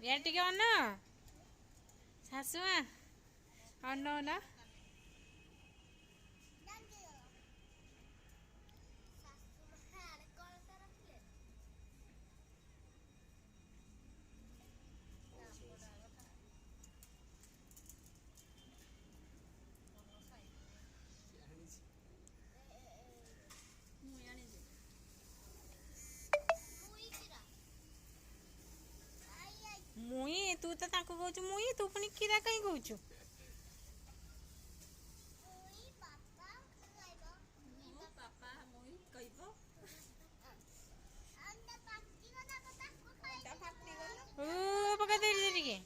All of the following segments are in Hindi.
यार टिके अन शाशुमा अन ना मुई तू तो ताको कहू मुई तू पुणी किरा कहीं कहू पका दे टे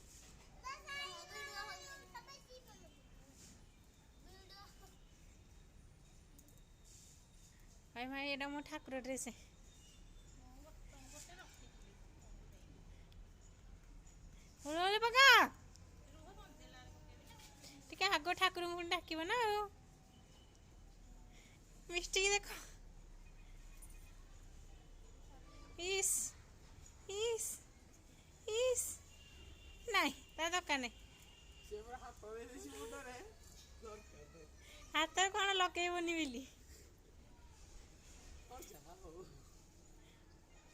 भाई भाई एटा मो ठाकुर ड्रेस पका टिके आग ठाकुर को डाक ना मिस्टी देख इस इस इस नहीं ता दरकार नहीं हाथ कौन लगेबनी बोली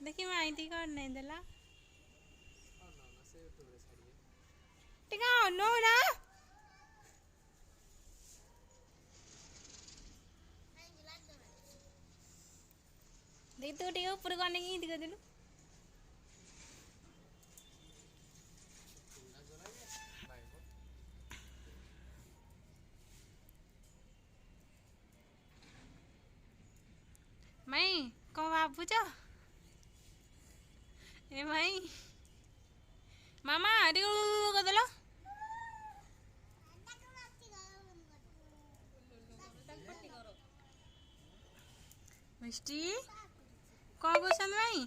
देखी माइटी कौन नहीं देला टिका नो ना देख तू टिका ऊपर करने की दिखा दिलू मई कौन भावुच ए मई मामा कदेल मिष्टी कौन कौन भाई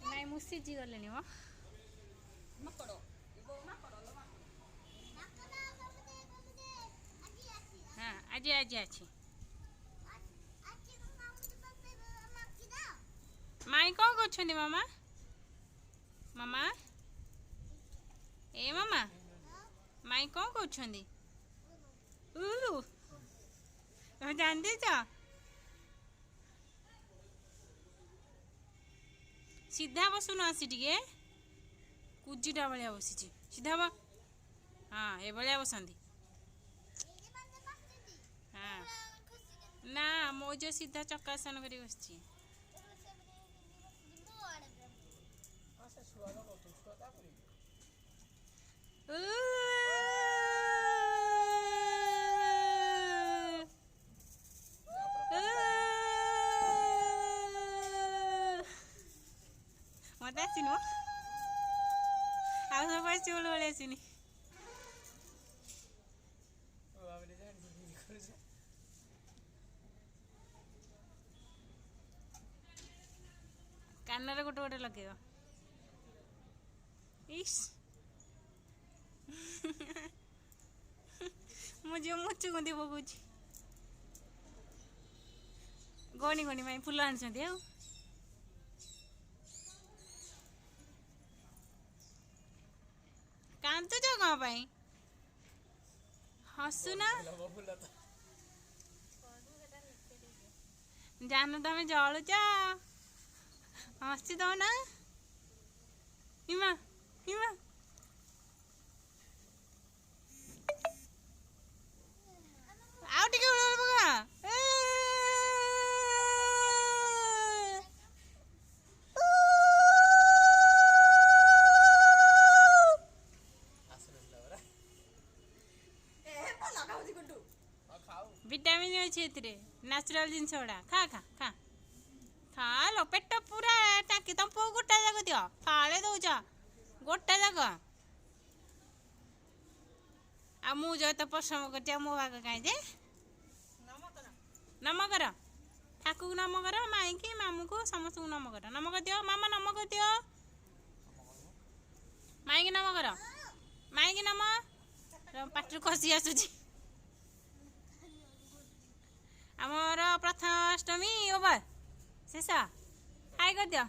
नहीं मु सीझी गले वो हाँ आज आज अच्छी माई कौन कर मामा मामा ए मामा माई कौन कर जान दे सीधा बसुन आसी टे कुजीटा भाया बसी सीधा बा हाँ ये भाया बसंती हाँ ना मो जो सीधा चक्रासन कर बस मत आसन आ सब चोल भाई आसनी कान गोटे गोटे लगे इस मुझे मुचु गुंदी पकाउची गणी गणी माई फुल आनी आ कांतुच कौन पाई हसुना जान तुम जलुच हसी दो ना इमा इमा आउ टिके पका विटामिन अच्छे नेचुरल जिन गुड़ा खा खा खा खा लो पेट पूरा टाँकी तुम पुआ गोटा जाक दियो फाड़े दौच गोटा जाक आ मु जो तो परिश्रम कर मो भाग कहीं जे नम कर ठाकू नम कर माई की मामू को समस्त नम कर दियो मामा नम कर दियो माई की नम कर माई की नम पाटी खसी आसुची आमर प्रथमाष्टमी ओवर शेष हाय कर दियो।